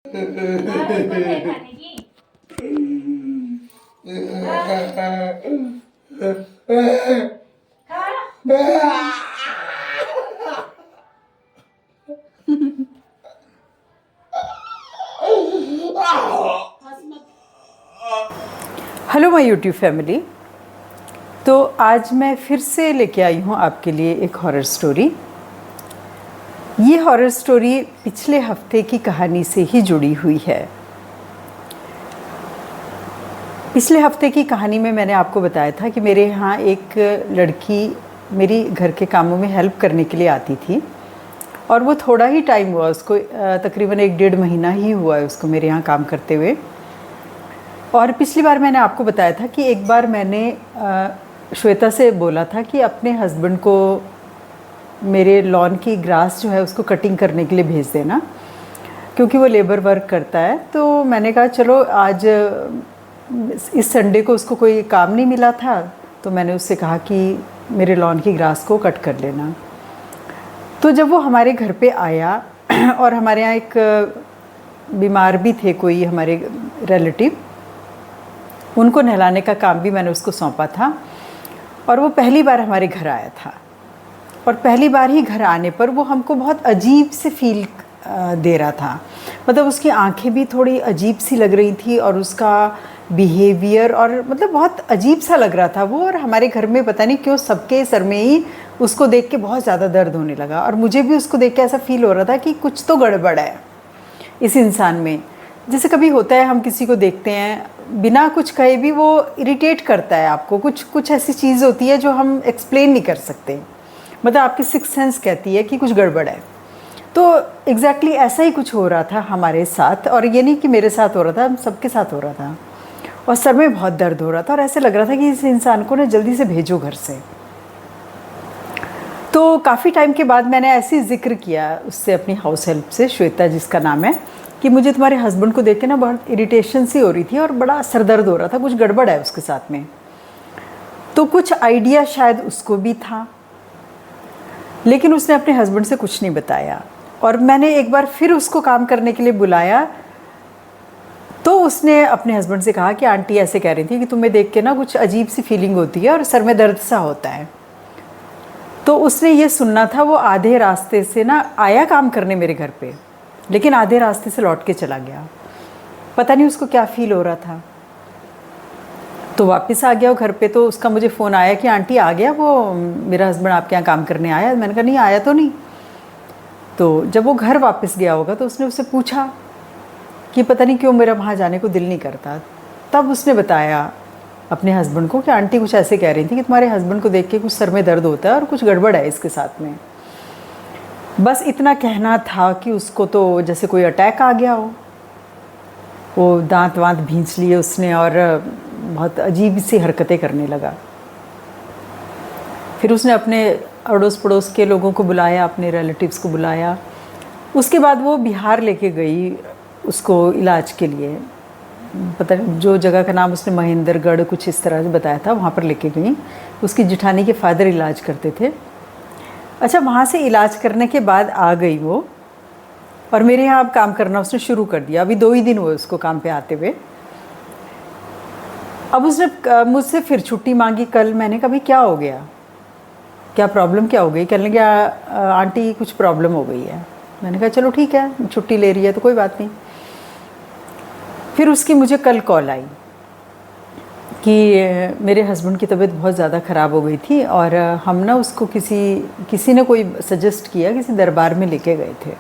इसको दे खाने की। Hello my YouTube family. तो आज मैं फिर से लेके आई हूँ आपके लिए एक हॉरर स्टोरी। ये हॉरर स्टोरी पिछले हफ्ते की कहानी से ही जुड़ी हुई है। पिछले हफ्ते की कहानी में मैंने आपको बताया था कि मेरे यहाँ एक लड़की मेरी घर के कामों में हेल्प करने के लिए आती थी और वो थोड़ा ही टाइम हुआ उसको, तकरीबन 1-1.5 महीना ही हुआ है उसको मेरे यहाँ काम करते हुए। और पिछली बार मैंने आपको बताया था कि एक बार मैंने श्वेता से बोला था कि अपने हस्बैंड को मेरे लॉन की ग्रास जो है उसको कटिंग करने के लिए भेज देना, क्योंकि वो लेबर वर्क करता है। तो मैंने कहा चलो आज इस संडे को उसको कोई काम नहीं मिला था, तो मैंने उससे कहा कि मेरे लॉन की ग्रास को कट कर लेना। तो जब वो हमारे घर पे आया और हमारे यहाँ एक बीमार भी थे कोई हमारे रिलेटिव, उनको नहलाने का काम भी मैंने उसको सौंपा था और वो पहली बार हमारे घर आया था। और पहली बार ही घर आने पर वो हमको बहुत अजीब से फील दे रहा था। मतलब उसकी आंखें भी थोड़ी अजीब सी लग रही थी और उसका बिहेवियर और मतलब बहुत अजीब सा लग रहा था वो। और हमारे घर में पता नहीं क्यों सबके सर में ही उसको देख के बहुत ज़्यादा दर्द होने लगा और मुझे भी उसको देख के ऐसा फील हो रहा था कि कुछ तो गड़बड़ है इस इंसान में। जैसे कभी होता है हम किसी को देखते हैं बिना कुछ कहे भी वो इरिटेट करता है आपको, कुछ ऐसी चीज़ होती है जो हम एक्सप्लेन नहीं कर सकते। मतलब आपकी सिक्स सेंस कहती है कि कुछ गड़बड़ है। तो एग्जैक्टली ऐसा ही कुछ हो रहा था हमारे साथ। और ये नहीं कि मेरे साथ हो रहा था, हम सबके साथ हो रहा था। और सर में बहुत दर्द हो रहा था और ऐसे लग रहा था कि इस इंसान को ना जल्दी से भेजो घर से। तो काफ़ी टाइम के बाद मैंने ऐसे ही जिक्र किया उससे, अपनी हाउस हेल्प से, श्वेता जिसका नाम है, कि मुझे तुम्हारे हस्बैंड को देख के ना बहुत इरिटेशन सी हो रही थी और बड़ा सर दर्द हो रहा था, कुछ गड़बड़ है उसके साथ में। तो कुछ आइडिया शायद उसको भी था, लेकिन उसने अपने हस्बैंड से कुछ नहीं बताया। और मैंने एक बार फिर उसको काम करने के लिए बुलाया तो उसने अपने हस्बैंड से कहा कि आंटी ऐसे कह रही थी कि तुम्हें देख के ना कुछ अजीब सी फीलिंग होती है और सर में दर्द सा होता है। तो उसने ये सुनना था। वो आधे रास्ते से ना आया काम करने मेरे घर पे, लेकिन आधे रास्ते से लौट के चला गया। पता नहीं उसको क्या फील हो रहा था। तो वापस आ गया वो घर पे। तो उसका मुझे फ़ोन आया कि आंटी आ गया वो, मेरा हस्बैंड आपके यहाँ काम करने आया। मैंने कहा नहीं, आया तो नहीं। तो जब वो घर वापस गया होगा तो उसने उससे पूछा कि पता नहीं क्यों मेरा वहाँ जाने को दिल नहीं करता। तब उसने बताया अपने हस्बैंड को कि आंटी कुछ ऐसे कह रही थी कि तुम्हारे हस्बैंड को देख के कुछ सर में दर्द होता है और कुछ गड़बड़ है इसके साथ में। बस इतना कहना था कि उसको तो जैसे कोई अटैक आ गया हो। वो दांत वांत भींच लिए उसने और बहुत अजीब सी हरकतें करने लगा। फिर उसने अपने अड़ोस पड़ोस के लोगों को बुलाया, अपने रिलेटिव्स को बुलाया। उसके बाद वो बिहार लेके गई उसको इलाज के लिए। पता नहीं जो जगह का नाम उसने महेंद्रगढ़ कुछ इस तरह से बताया था, वहाँ पर लेके गई। उसकी जेठानी के फादर इलाज करते थे। अच्छा, वहाँ से इलाज करने के बाद आ गई वो और मेरे यहाँ अब काम करना उसने शुरू कर दिया। अभी 2 ही दिन हुए उसको काम पे आते हुए। अब उसने मुझसे फिर छुट्टी मांगी कल। मैंने कहा भाई क्या हो गया, क्या प्रॉब्लम क्या हो गई? कहने लगे आंटी कुछ प्रॉब्लम हो गई है। मैंने कहा चलो ठीक है, छुट्टी ले रही है तो कोई बात नहीं। फिर उसकी मुझे कल कॉल आई कि मेरे हस्बैंड की तबीयत बहुत ज़्यादा ख़राब हो गई थी और हम ना उसको किसी ने कोई सजेस्ट किया, किसी दरबार में लेके गए थे।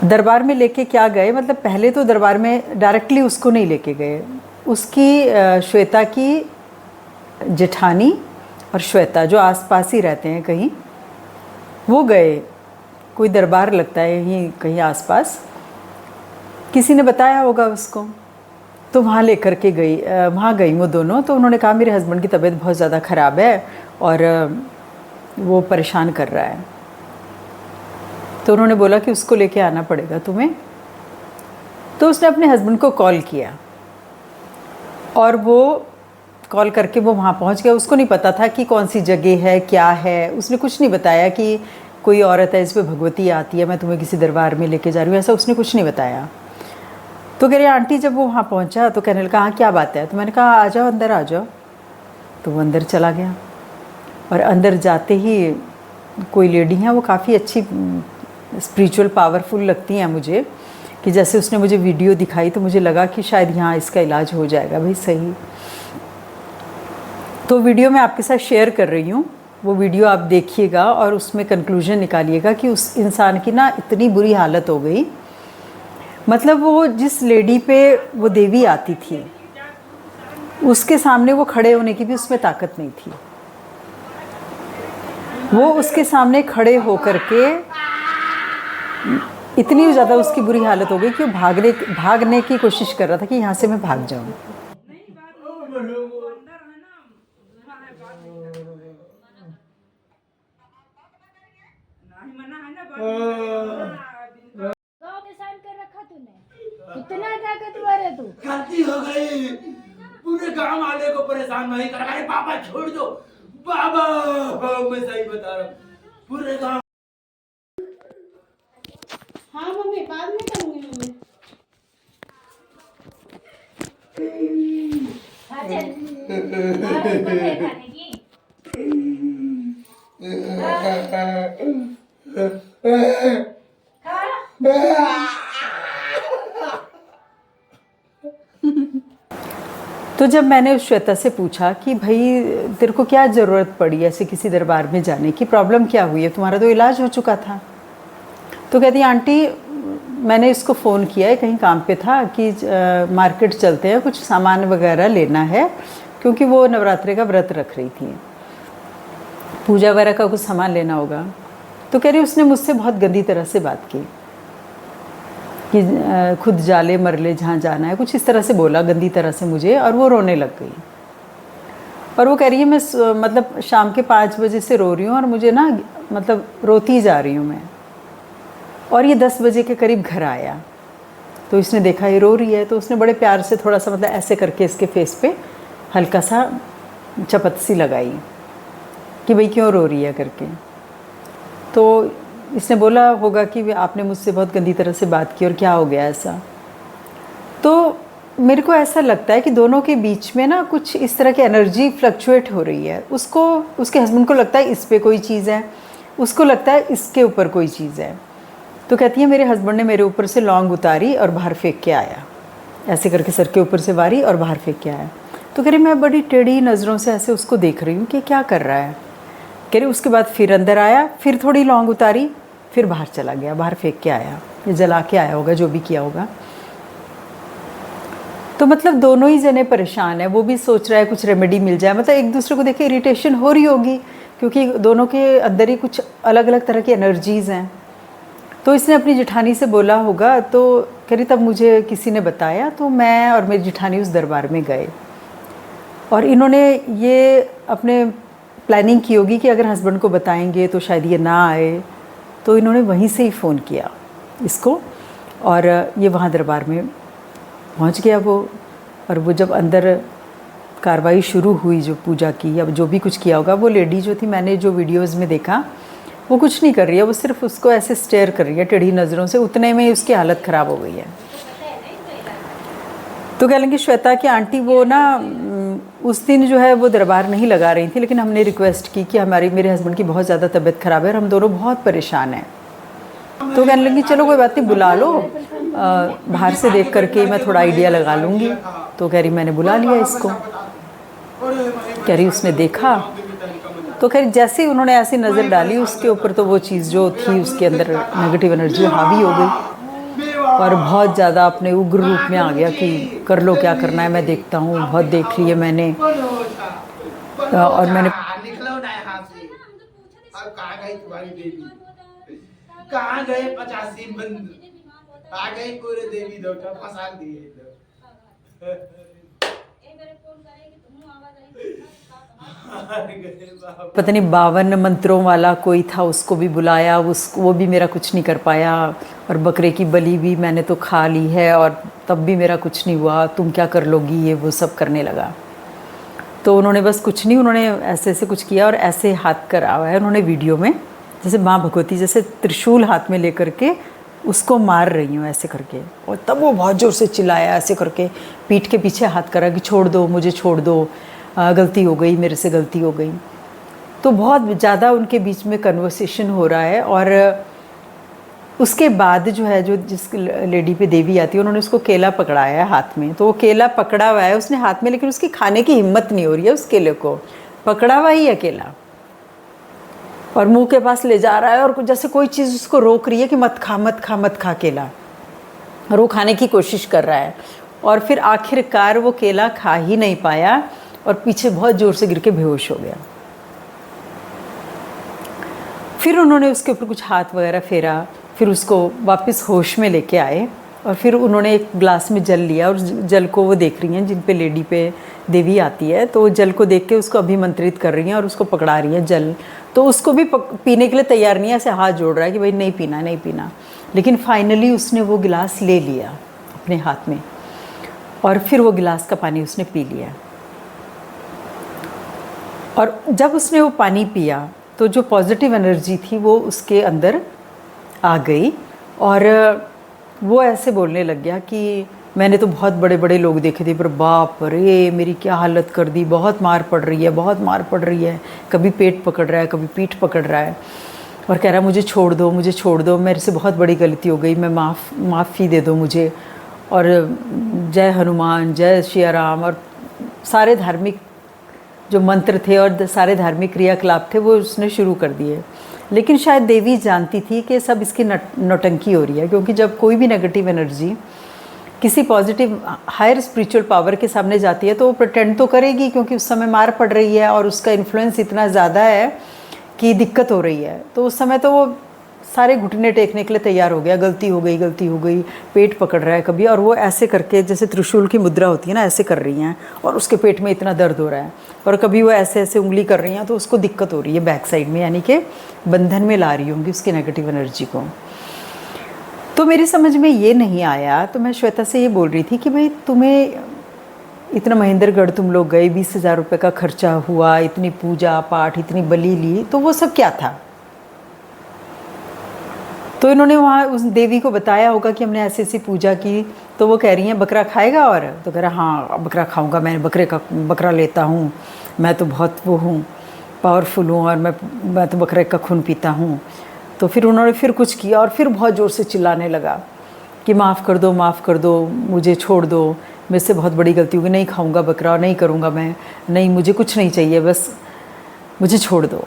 दरबार में लेके क्या गए, मतलब पहले तो दरबार में डायरेक्टली उसको नहीं लेके गए। उसकी श्वेता की जेठानी और श्वेता जो आसपास ही रहते हैं कहीं, वो गए। कोई दरबार लगता है यहीं कहीं आसपास, किसी ने बताया होगा उसको। तो वहाँ लेकर के गई, वहाँ गई वो दोनों। तो उन्होंने कहा मेरे हस्बैंड की तबीयत बहुत ज़्यादा ख़राब है और वो परेशान कर रहा है। तो उन्होंने बोला कि उसको लेके आना पड़ेगा तुम्हें। तो उसने अपने हस्बैंड को कॉल किया और वो कॉल करके वो वहाँ पहुँच गया। उसको नहीं पता था कि कौन सी जगह है, क्या है। उसने कुछ नहीं बताया कि कोई औरत है, इस पे भगवती आती है, मैं तुम्हें किसी दरबार में लेके जा रही हूँ, ऐसा उसने कुछ नहीं बताया। तो कह रही आंटी जब वो वहाँ पहुँचा तो कहने लगा हाँ क्या बात है। तो मैंने कहा आ जाओ अंदर आ जाओ। तो वो अंदर चला गया और अंदर जाते ही कोई लेडी हैं, वो काफ़ी अच्छी स्पिरिचुअल पावरफुल लगती हैं मुझे, कि जैसे उसने मुझे वीडियो दिखाई तो मुझे लगा कि शायद यहाँ इसका इलाज हो जाएगा भाई सही। तो वीडियो मैं आपके साथ शेयर कर रही हूँ, वो वीडियो आप देखिएगा और उसमें कंक्लूजन निकालिएगा कि उस इंसान की ना इतनी बुरी हालत हो गई। मतलब वो जिस लेडी पे वो देवी आती थी उसके सामने वो खड़े होने की भी उसमें ताकत नहीं थी। वो उसके सामने खड़े होकर के इतनी ज़्यादा उसकी बुरी हालत हो गई कि वो भागने की कोशिश कर रहा था कि यहाँ से मैं भाग जाऊँ। कितना ताकतवर है तू। गलती हो गई, पूरे गांव वाले को परेशान नहीं कर। अरे पापा छोड़ दो बाबा, मैं सही बता रहा हूँ, पूरे गांव। हाँ मम्मी बाद में करूँगी मम्मी। हाँ चल खाने की। तो जब मैंने उस श्वेता से पूछा कि भाई तेरे को क्या ज़रूरत पड़ी ऐसे किसी दरबार में जाने की, प्रॉब्लम क्या हुई है, तुम्हारा तो इलाज हो चुका था। तो कहती आंटी मैंने इसको फ़ोन किया है, कहीं काम पे था कि मार्केट चलते हैं, कुछ सामान वगैरह लेना है, क्योंकि वो नवरात्रि का व्रत रख रही थी, पूजा वगैरह का कुछ सामान लेना होगा। तो कह रही उसने मुझसे बहुत गंदी तरह से बात की कि खुद जाले मर ले जहाँ जाना है, कुछ इस तरह से बोला गंदी तरह से मुझे, और वो रोने लग गई। और वो कह रही है मैं मतलब शाम के 5 बजे से रो रही हूँ और मुझे ना मतलब रोती जा रही हूँ मैं। और ये 10 बजे के करीब घर आया तो इसने देखा ये रो रही है, तो उसने बड़े प्यार से थोड़ा सा मतलब ऐसे करके इसके फेस पे हल्का सा चपत सी लगाई कि भाई क्यों रो रही है करके। तो इसने बोला होगा कि आपने मुझसे बहुत गंदी तरह से बात की और क्या हो गया ऐसा। तो मेरे को ऐसा लगता है कि दोनों के बीच में ना कुछ इस तरह की एनर्जी फ्लक्चुएट हो रही है। उसको उसके हस्बैंड को लगता है इस पे कोई चीज़ है, उसको लगता है इसके ऊपर कोई चीज़ है। तो कहती है मेरे हस्बैंड ने मेरे ऊपर से लौंग उतारी और बाहर फेंक के आया, ऐसे करके सर के ऊपर से वारी और बाहर फेंक के आया। तो कह रही मैं बड़ी टेढ़ी नज़रों से ऐसे उसको देख रही हूँ कि क्या कर रहा है। कह रही उसके बाद फिर अंदर आया, फिर थोड़ी लौंग उतारी, फिर बाहर चला गया, बाहर फेंक के आया, ये जला के आया होगा, जो भी किया होगा। तो मतलब दोनों ही जने परेशान है, वो भी सोच रहा है कुछ रेमेडी मिल जाए, मतलब एक दूसरे को देख के इरिटेशन हो रही होगी क्योंकि दोनों के अंदर ही कुछ अलग अलग तरह की एनर्जीज़ हैं। तो इसने अपनी जेठानी से बोला होगा, तो कह रही तब मुझे किसी ने बताया, तो मैं और मेरी जेठानी उस दरबार में गए और इन्होंने ये अपने प्लानिंग की होगी कि अगर हस्बैंड को बताएंगे तो शायद ये ना आए, तो इन्होंने वहीं से ही फ़ोन किया इसको और ये वहाँ दरबार में पहुँच गया वो। और वो जब अंदर कार्रवाई शुरू हुई, जो पूजा की या जो भी कुछ किया होगा, वो लेडी जो थी मैंने जो वीडियोज़ में देखा वो कुछ नहीं कर रही है, वो सिर्फ उसको ऐसे स्टेयर कर रही है टेढ़ी नज़रों से, उतने में उसकी हालत ख़राब हो गई है। तो कह लेंगे श्वेता की आंटी वो ना उस दिन जो है वो दरबार नहीं लगा रही थी, लेकिन हमने रिक्वेस्ट की कि मेरे हस्बैंड की बहुत ज़्यादा तबीयत ख़राब है और हम दोनों बहुत परेशान हैं। तो कहने लगी चलो कोई बात नहीं, बुला लो, बाहर से देख करके मैं थोड़ा आइडिया लगा लूँगी। तो कह रही मैंने बुला लिया इसको। कह रही उसने देखा तो खैर जैसे ही उन्होंने ऐसी नज़र डाली उसके ऊपर, तो वो चीज़ जो थी उसके अंदर नेगेटिव एनर्जी हावी हो गई और बहुत ज़्यादा अपने उग्र रूप में आ गया कि कर लो क्या करना है, मैं देखता हूँ, बहुत देख ली है मैंने। और मैंने कहाँ गए 85 बंद, आ गए पूरे देवी देवता फंसा दिए। पता नहीं 52 मंत्रों वाला कोई था, उसको भी बुलाया, वो भी मेरा कुछ नहीं कर पाया। और बकरे की बलि भी मैंने तो खा ली है और तब भी मेरा कुछ नहीं हुआ, तुम क्या कर लोगी, ये वो सब करने लगा। तो उन्होंने बस कुछ नहीं, उन्होंने ऐसे ऐसे कुछ किया और ऐसे हाथ करा हुआ है उन्होंने वीडियो में, जैसे माँ भगवती जैसे त्रिशूल हाथ में लेकर के उसको मार रही हूँ ऐसे करके। और तब वो बहुत ज़ोर से चिल्लाया ऐसे करके, पीठ के पीछे हाथ करा कि छोड़ दो मुझे, छोड़ दो, गलती हो गई, मेरे से गलती हो गई। तो बहुत ज़्यादा उनके बीच में कन्वर्सेशन हो रहा है। और उसके बाद जो है, जो जिस लेडी पे देवी आती है, उन्होंने उसको केला पकड़ाया है हाथ में। तो वो केला पकड़ा हुआ है उसने हाथ में, लेकिन उसकी खाने की हिम्मत नहीं हो रही है उस केले को, पकड़ा हुआ ही है केला, और मुंह के पास ले जा रहा है और जैसे कोई चीज़ उसको रोक रही है कि मत खा मत खा मत खा केला, और वो खाने की कोशिश कर रहा है। और फिर आखिरकार वो केला खा ही नहीं पाया और पीछे बहुत ज़ोर से गिर के बेहोश हो गया। फिर उन्होंने उसके ऊपर कुछ हाथ वगैरह फेरा, फिर उसको वापस होश में लेके आए, और फिर उन्होंने एक ग्लास में जल लिया, और जल को वो देख रही हैं जिन पे लेडी पे देवी आती है, तो वो जल को देख के उसको अभिमंत्रित कर रही हैं और उसको पकड़ा रही हैं जल। तो उसको भी पीने के लिए तैयार नहीं है, ऐसे हाथ जोड़ रहा है कि भाई नहीं पीना नहीं पीना। लेकिन फाइनली उसने वो गिलास ले लिया अपने हाथ में, और फिर वो गिलास का पानी उसने पी लिया। और जब उसने वो पानी पिया तो जो पॉजिटिव एनर्जी थी वो उसके अंदर आ गई, और वो ऐसे बोलने लग गया कि मैंने तो बहुत बड़े बड़े लोग देखे थे, पर बाप रे मेरी क्या हालत कर दी, बहुत मार पड़ रही है, बहुत मार पड़ रही है, कभी पेट पकड़ रहा है, कभी पीठ पकड़ रहा है, और कह रहा है मुझे छोड़ दो मुझे छोड़ दो, मेरे से बहुत बड़ी गलती हो गई, मैं माफ़ी दे दो मुझे। और जय हनुमान, जय श्री राम, और सारे धार्मिक जो मंत्र थे और सारे धार्मिक क्रियाकलाप थे वो उसने शुरू कर दिए। लेकिन शायद देवी जानती थी कि सब इसकी नौटंकी हो रही है, क्योंकि जब कोई भी नेगेटिव एनर्जी किसी पॉजिटिव हायर स्पिरिचुअल पावर के सामने जाती है तो वो प्रिटेंड तो करेगी, क्योंकि उस समय मार पड़ रही है और उसका इन्फ्लुएंस इतना ज़्यादा है कि दिक्कत हो रही है। तो उस समय तो वो सारे घुटने टेकने के लिए तैयार हो गया, गलती हो गई, पेट पकड़ रहा है कभी, और वो ऐसे करके जैसे त्रिशूल की मुद्रा होती है ना, ऐसे कर रही हैं, और उसके पेट में इतना दर्द हो रहा है, और कभी वो ऐसे ऐसे उंगली कर रही हैं, तो उसको दिक्कत हो रही है बैक साइड में, यानी कि बंधन में ला रही होंगी उसकी नेगेटिव एनर्जी को। तो मेरी समझ में ये नहीं आया, तो मैं श्वेता से ये बोल रही थी कि भाई तुम्हें इतना महेंद्रगढ़ तुम लोग गए, 20,000 रुपये का खर्चा हुआ, इतनी पूजा पाठ, इतनी बलि ली, तो वो सब क्या था? तो इन्होंने वहाँ उस देवी को बताया होगा कि हमने ऐसी ऐसी पूजा की। तो वो कह रही हैं बकरा खाएगा, और तो कह रहा हाँ बकरा खाऊंगा, मैं बकरा लेता हूँ, मैं तो बहुत वो हूँ, पावरफुल हूँ, और मैं तो बकरे का खून पीता हूँ। तो फिर उन्होंने फिर कुछ किया और फिर बहुत ज़ोर से चिल्लाने लगा कि माफ़ कर दो मुझे, छोड़ दो, मेरे से बहुत बड़ी गलती होगी, नहीं खाऊंगा बकरा, नहीं करूँगा मैं, नहीं मुझे कुछ नहीं चाहिए, बस मुझे छोड़ दो।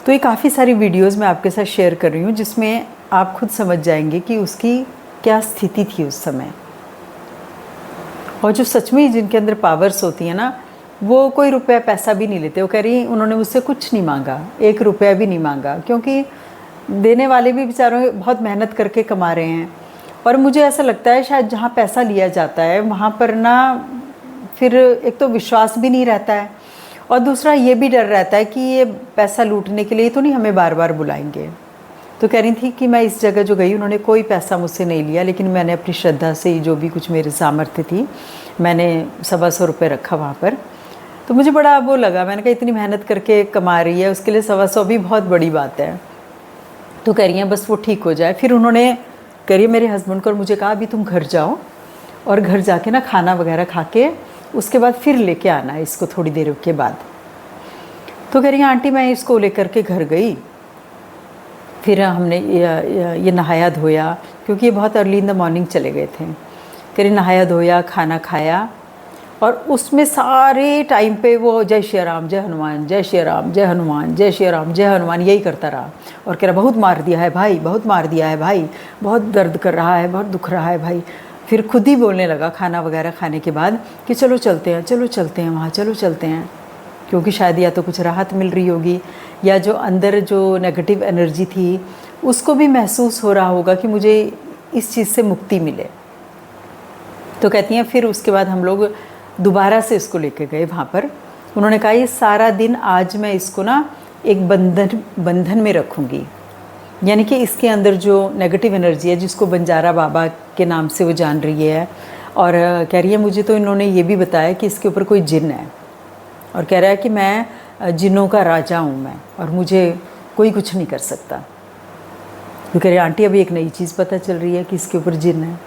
तो ये काफ़ी सारी वीडियोज़ मैं आपके साथ शेयर कर रही हूँ, जिसमें आप खुद समझ जाएंगे कि उसकी क्या स्थिति थी उस समय। और जो सच में जिनके अंदर पावर्स होती हैं ना, वो कोई रुपया पैसा भी नहीं लेते। वो कह रही उन्होंने मुझसे कुछ नहीं मांगा, 1 रुपया भी नहीं मांगा, क्योंकि देने वाले भी बेचारों बहुत मेहनत करके कमा रहे हैं। और मुझे ऐसा लगता है शायद जहाँ पैसा लिया जाता है वहाँ पर ना फिर एक तो विश्वास भी नहीं रहता है, और दूसरा ये भी डर रहता है कि ये पैसा लूटने के लिए तो नहीं हमें बार बार बुलाएंगे। तो कह रही थी कि मैं इस जगह जो गई, उन्होंने कोई पैसा मुझसे नहीं लिया, लेकिन मैंने अपनी श्रद्धा से जो भी कुछ मेरे सामर्थ्य थी, मैंने 125 रुपये रखा वहाँ पर। तो मुझे बड़ा वो लगा, मैंने कहा इतनी मेहनत करके कमा रही है, उसके लिए 125 भी बहुत बड़ी बात है। तो कह रही हैं बस वो ठीक हो जाए। फिर उन्होंने कह रही मेरे हस्बैंड को और मुझे कहा अभी तुम घर जाओ, और घर जाके ना खाना वगैरह खा के उसके बाद फिर लेके आना है इसको थोड़ी देर के बाद। तो कह रही आंटी मैं इसको लेकर के घर गई, फिर हमने ये नहाया धोया, क्योंकि ये बहुत अर्ली इन द मॉर्निंग चले गए थे। कह रही नहाया धोया, खाना खाया, और उसमें सारे टाइम पे वो जय श्री राम, जय हनुमान, जय श्री राम, जय हनुमान, जय श्री राम, जय हनुमान, यही करता रहा। और कह रहा बहुत मार दिया है भाई, बहुत मार दिया है भाई, बहुत दर्द कर रहा है, बहुत दुख रहा है भाई। फिर खुद ही बोलने लगा खाना वगैरह खाने के बाद कि चलो चलते हैं वहाँ, चलो चलते हैं, क्योंकि शायद या तो कुछ राहत मिल रही होगी, या जो अंदर जो नेगेटिव एनर्जी थी उसको भी महसूस हो रहा होगा कि मुझे इस चीज़ से मुक्ति मिले। तो कहती हैं फिर उसके बाद हम लोग दोबारा से इसको लेके गए वहाँ पर। उन्होंने कहा ये सारा दिन आज मैं इसको ना एक बंधन में रखूँगी, यानी कि इसके अंदर जो नेगेटिव एनर्जी है जिसको बंजारा बाबा के नाम से वो जान रही है। और कह रही है मुझे तो इन्होंने ये भी बताया कि इसके ऊपर कोई जिन है, और कह रहा है कि मैं जिन्नों का राजा हूँ मैं, और मुझे कोई कुछ नहीं कर सकता। वो कह रही आंटी अभी एक नई चीज़ पता चल रही है कि इसके ऊपर जिन है।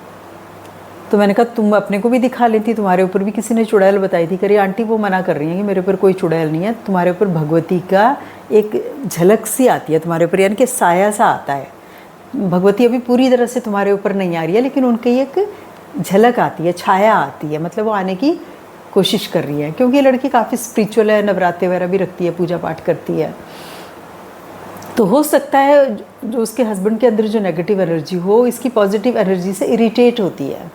तो मैंने कहा तुम अपने को भी दिखा लेती, तुम्हारे ऊपर भी किसी ने चुड़ैल बताई थी। कह रही आंटी वो मना कर रही है कि मेरे ऊपर कोई चुड़ैल नहीं है, तुम्हारे ऊपर भगवती का एक झलक सी आती है तुम्हारे ऊपर, यानी कि साया सा आता है। भगवती अभी पूरी तरह से तुम्हारे ऊपर नहीं आ रही है, लेकिन उनकी एक झलक आती है, छाया आती है, मतलब वो आने की कोशिश कर रही है। क्योंकि ये लड़की काफ़ी स्पिरिचुअल है, नवरात्रे वगैरह भी रखती है, पूजा पाठ करती है। तो हो सकता है जो उसके हस्बैंड के अंदर जो नेगेटिव एनर्जी हो, इसकी पॉजिटिव एनर्जी से इरिटेट होती है,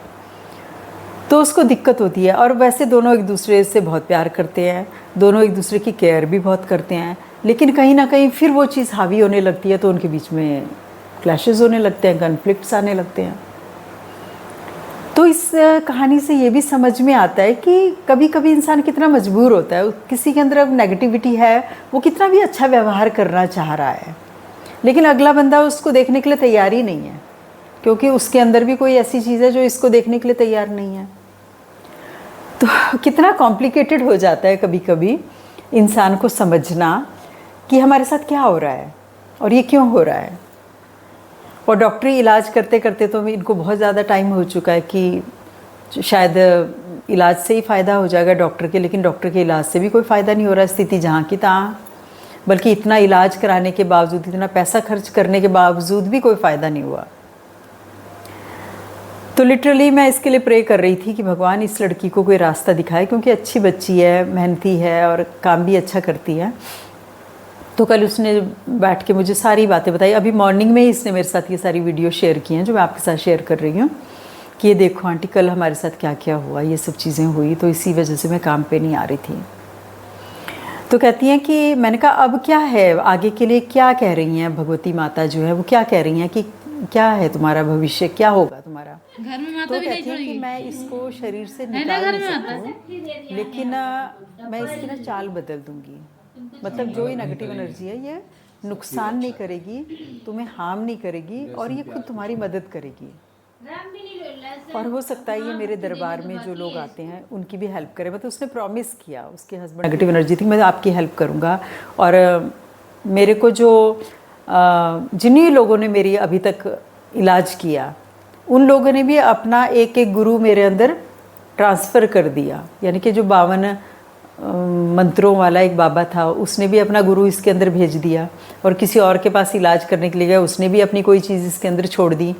तो उसको दिक्कत होती है। और वैसे दोनों एक दूसरे से बहुत प्यार करते हैं, दोनों एक दूसरे की केयर भी बहुत करते हैं, लेकिन कहीं ना कहीं फिर वो चीज़ हावी होने लगती है, तो उनके बीच में क्लैशेस होने लगते हैं, कन्फ्लिक्ट्स आने लगते हैं। तो इस कहानी से ये भी समझ में आता है कि कभी कभी इंसान कितना मजबूर होता है। किसी के अंदर अब नेगेटिविटी है, वो कितना भी अच्छा व्यवहार करना चाह रहा है, लेकिन अगला बंदा उसको देखने के लिए तैयार ही नहीं है, क्योंकि उसके अंदर भी कोई ऐसी चीज़ है जो इसको देखने के लिए तैयार नहीं है। तो कितना कॉम्प्लिकेटेड हो जाता है कभी कभी इंसान को समझना कि हमारे साथ क्या हो रहा है और ये क्यों हो रहा है। और डॉक्टरी इलाज करते करते तो इनको बहुत ज़्यादा टाइम हो चुका है कि शायद इलाज से ही फ़ायदा हो जाएगा डॉक्टर के, लेकिन डॉक्टर के इलाज से भी कोई फ़ायदा नहीं हो रहा है, स्थिति जहाँ की तहाँ। बल्कि इतना इलाज कराने के बावजूद, इतना पैसा खर्च करने के बावजूद भी कोई फ़ायदा नहीं हुआ। तो लिटरली मैं इसके लिए प्रे कर रही थी कि भगवान इस लड़की को कोई रास्ता दिखाए, क्योंकि अच्छी बच्ची है, मेहनती है और काम भी अच्छा करती है। तो कल उसने बैठ के मुझे सारी बातें बताई। अभी मॉर्निंग में ही इसने मेरे साथ ये सारी वीडियो शेयर की हैं जो मैं आपके साथ शेयर कर रही हूँ कि ये देखो आंटी कल हमारे साथ क्या क्या हुआ, ये सब चीज़ें हुई, तो इसी वजह से मैं काम पे नहीं आ रही थी। तो कहती हैं कि मैंने कहा अब क्या है आगे के लिए, क्या कह रही हैं भगवती माता जो है वो क्या कह रही हैं कि क्या है तुम्हारा भविष्य, क्या होगा तुम्हारा। घर में माता तो भी कहती हैं कि मैं इसको शरीर से निकाल नहीं सकती हूँ, लेकिन मैं इसकी ना चाल बदल दूंगी। मतलब जो ये नेगेटिव एनर्जी है ये नुकसान नहीं करेगी, तुम्हें हार्म नहीं करेगी, और ये खुद तुम्हारी मदद करेगी। और हो सकता है ये मेरे दरबार में जो लोग आते हैं उनकी भी हेल्प करे। मतलब उसने प्रॉमिस किया, उसके हस्बैंड नेगेटिव एनर्जी थी, मैं आपकी हेल्प करूँगा। और मेरे को जो जिन्हीं लोगों ने मेरी अभी तक इलाज किया, उन लोगों ने भी अपना एक एक गुरु मेरे अंदर ट्रांसफ़र कर दिया। यानी कि जो 52 मंत्रों वाला एक बाबा था, उसने भी अपना गुरु इसके अंदर भेज दिया, और किसी और के पास इलाज करने के लिए गया, उसने भी अपनी कोई चीज़ इसके अंदर छोड़ दी।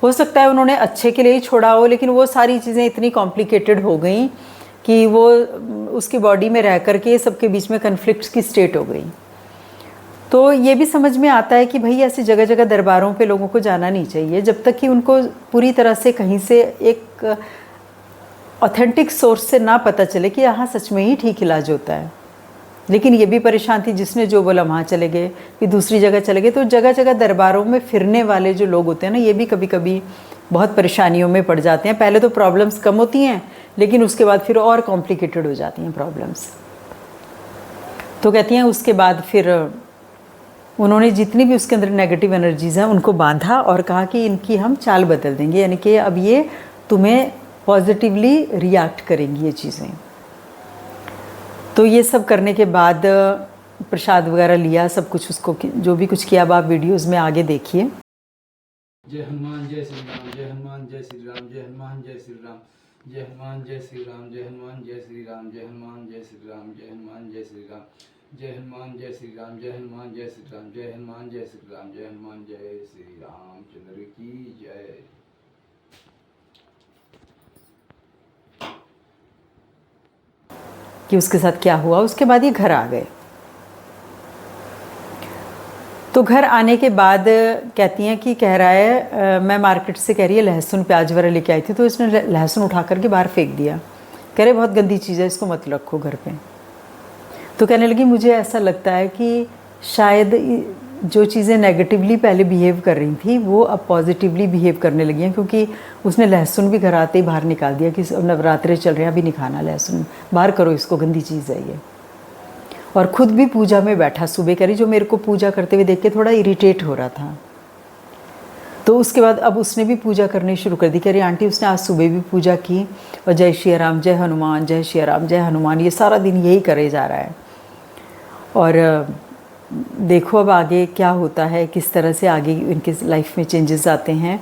हो सकता है उन्होंने अच्छे के लिए ही छोड़ा हो, लेकिन वो सारी चीज़ें इतनी कॉम्प्लिकेटेड हो गई कि वो उसकी बॉडी में रह कर के सबके बीच में कन्फ्लिक्ट्स की स्टेट हो गई। तो ये भी समझ में आता है कि भाई ऐसे जगह जगह दरबारों पे लोगों को जाना नहीं चाहिए जब तक कि उनको पूरी तरह से कहीं से एक ऑथेंटिक सोर्स से ना पता चले कि यहाँ सच में ही ठीक इलाज होता है। लेकिन ये भी परेशान थी, जिसने जो बोला वहाँ चले गए, फिर दूसरी जगह चले गए। तो जगह जगह दरबारों में फिरने वाले जो लोग होते हैं ना, ये भी कभी कभी बहुत परेशानियों में पड़ जाते हैं। पहले तो प्रॉब्लम्स कम होती हैं, लेकिन उसके बाद फिर और कॉम्प्लिकेटेड हो जाती हैं प्रॉब्लम्स। तो कहती हैं उसके बाद फिर उन्होंने जितनी भी उसके अंदर नेगेटिव एनर्जीज़ हैं उनको बांधा और कहा कि इनकी हम चाल बदल देंगे, यानी कि अब ये तुम्हें पॉजिटिवली रिएक्ट करेंगी ये चीज़ें। तो ये सब करने के बाद प्रसाद वगैरह लिया, सब कुछ उसको जो भी कुछ किया, अब आप वीडियोज़ में आगे देखिए। जय हनुमान जय श्री राम, जय हनुमान जय श्री राम, जय हनुमान जय श्री राम, जय हनुमान जय श्री राम, जय हनुमान जय श्री राम, जय हनुमान जय श्री राम, जय हनुमान जय श्री राम, जय हनुमान जय श्री राम, जय हनुमान जय श्री राम, जय हनुमान जय श्री राम, जय हनुमान जय श्री राम चंद्र की जय। कि उसके साथ क्या हुआ। उसके बाद ये घर आ गए। तो घर आने के बाद कहती हैं कि कह रहा है मैं मार्केट से, कह रही है लहसुन प्याज वगैरह लेके आई थी, तो इसने लहसुन उठा करके बाहर फेंक दिया। कह रहे बहुत गंदी चीज़ है, इसको मत रखो घर पे। तो कहने लगी मुझे ऐसा लगता है कि शायद जो चीज़ें नेगेटिवली पहले बिहेव कर रही थी वो अब पॉजिटिवली बिहेव करने लगी हैं, क्योंकि उसने लहसुन भी घर आते ही बाहर निकाल दिया कि नवरात्रे चल रहे हैं, अभी नहीं खाना लहसुन, बाहर करो इसको, गंदी चीज़ है ये। और ख़ुद भी पूजा में बैठा सुबह, कह रही जो मेरे को पूजा करते हुए देख के थोड़ा इरिटेट हो रहा था। तो उसके बाद अब उसने भी पूजा करनी शुरू कर दी। कह रही आंटी उसने आज सुबह भी पूजा की, और जय श्री राम, जय हनुमान, जय श्री राम, जय हनुमान, ये सारा दिन यही करे जा रहा है। और देखो अब आगे क्या होता है, किस तरह से आगे इनके लाइफ में चेंजेस आते हैं।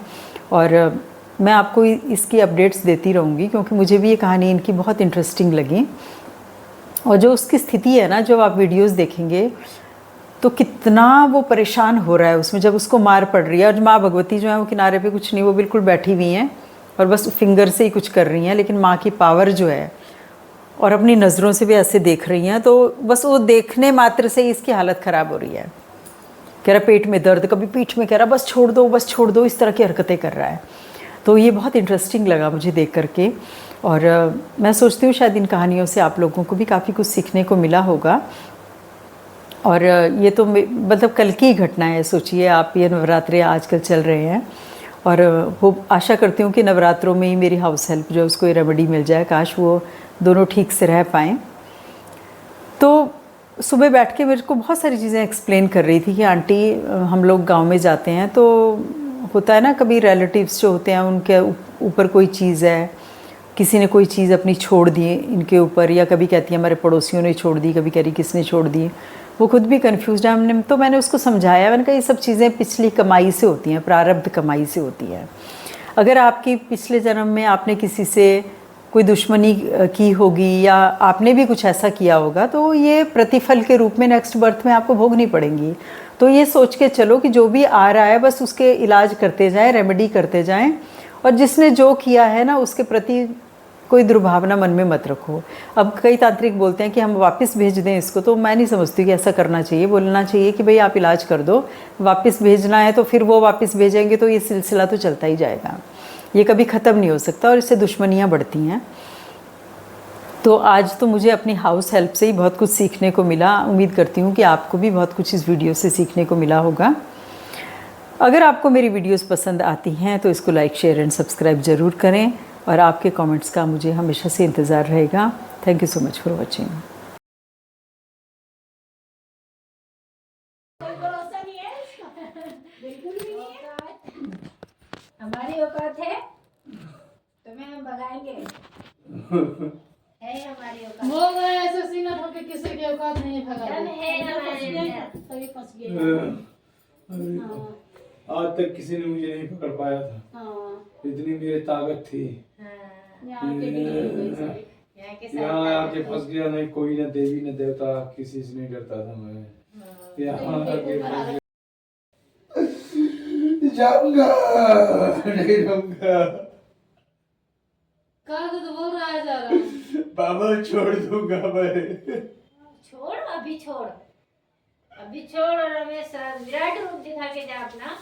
और मैं आपको इसकी अपडेट्स देती रहूँगी, क्योंकि मुझे भी ये कहानी इनकी बहुत इंटरेस्टिंग लगी। और जो उसकी स्थिति है ना, जब आप वीडियोस देखेंगे तो कितना वो परेशान हो रहा है उसमें, जब उसको मार पड़ रही है। और माँ भगवती जो है वो किनारे पे कुछ नहीं, वो बिल्कुल बैठी हुई हैं और बस फिंगर से ही कुछ कर रही हैं, लेकिन माँ की पावर जो है, और अपनी नज़रों से भी ऐसे देख रही हैं, तो बस वो देखने मात्र से ही इसकी हालत ख़राब हो रही है। कह रहा पेट में दर्द, कभी पीठ में, कह रहा बस छोड़ दो बस छोड़ दो, इस तरह की हरकतें कर रहा है। तो ये बहुत इंटरेस्टिंग लगा मुझे देख करके। और मैं सोचती हूँ शायद इन कहानियों से आप लोगों को भी काफ़ी कुछ सीखने को मिला होगा। और ये तो मतलब कल की ही घटना है, सोचिए आप, ये नवरात्रे आजकल चल रहे हैं, और वो आशा करती हूँ कि नवरात्रों में ही मेरी हाउस हेल्प जो उसको ये रेमेडी मिल जाए, काश वो दोनों ठीक से रह पाएँ। तो सुबह बैठ के मेरे को बहुत सारी चीज़ें एक्सप्लेन कर रही थी कि आंटी हम लोग गांव में जाते हैं तो होता है ना, कभी रिलेटिव्स जो होते हैं उनके ऊपर कोई चीज़ है, किसी ने कोई चीज़ अपनी छोड़ दी इनके ऊपर, या कभी कहती है हमारे पड़ोसियों ने छोड़ दी, कभी कह रही किसने छोड़ दी। वो खुद भी कन्फ्यूज़ है। हमने तो मैंने उसको समझाया, मैंने कहा ये सब चीज़ें पिछली कमाई से होती हैं, प्रारब्ध कमाई से होती है। अगर आपकी पिछले जन्म में आपने किसी से कोई दुश्मनी की होगी या आपने भी कुछ ऐसा किया होगा, तो ये प्रतिफल के रूप में नेक्स्ट बर्थ में आपको भोगनी पड़ेंगी। तो ये सोच के चलो कि जो भी आ रहा है बस उसके इलाज करते जाएं, रेमेडी करते जाएं, और जिसने जो किया है ना उसके प्रति कोई दुर्भावना मन में मत रखो। अब कई तांत्रिक बोलते हैं कि हम वापस भेज दें इसको, तो मैं नहीं समझती कि ऐसा करना चाहिए। बोलना चाहिए कि भाई आप इलाज कर दो, वापस भेजना है तो फिर वो वापस भेजेंगे, तो ये सिलसिला तो चलता ही जाएगा, ये कभी ख़त्म नहीं हो सकता, और इससे दुश्मनियाँ बढ़ती हैं। तो आज तो मुझे अपनी हाउस हेल्प से ही बहुत कुछ सीखने को मिला। उम्मीद करती हूँ कि आपको भी बहुत कुछ इस वीडियो से सीखने को मिला होगा। अगर आपको मेरी वीडियोस पसंद आती हैं तो इसको लाइक, शेयर एंड सब्सक्राइब ज़रूर करें, और आपके कमेंट्स का मुझे हमेशा से इंतज़ार रहेगा। Thank you so much for watching. कोई भरोसा नहीं है इसका, बिल्कुल भी नहीं है। हमारी औकात है तुम्हें हम भगाएंगे, है हमारी औकात। वो गए ऐसे सीना ठोक के, किसी की औकात नहीं है भगा दम है हमारे अंदर। तभी फंस गए। आज तक किसी ने मुझे नहीं पकड़ पाया था, हाँ, इतनी मेरी ताकत थी। यहाँ के भी नहीं हुए सारे। यहाँ के सारे यहाँ आके फंस गया, नहीं कोई न देवी न देवता, किसी से नहीं डरता था मैं। यहाँ आके फंस गया। जाऊंगा नहीं रहूंगा, कहा तो बोल रहा है जा रहा है। बाबा छोड़ दूंगा मैं। छोड़, अभी छोड़, अभी छोड़, और हमें विराट रूप दिखा के जा अपना।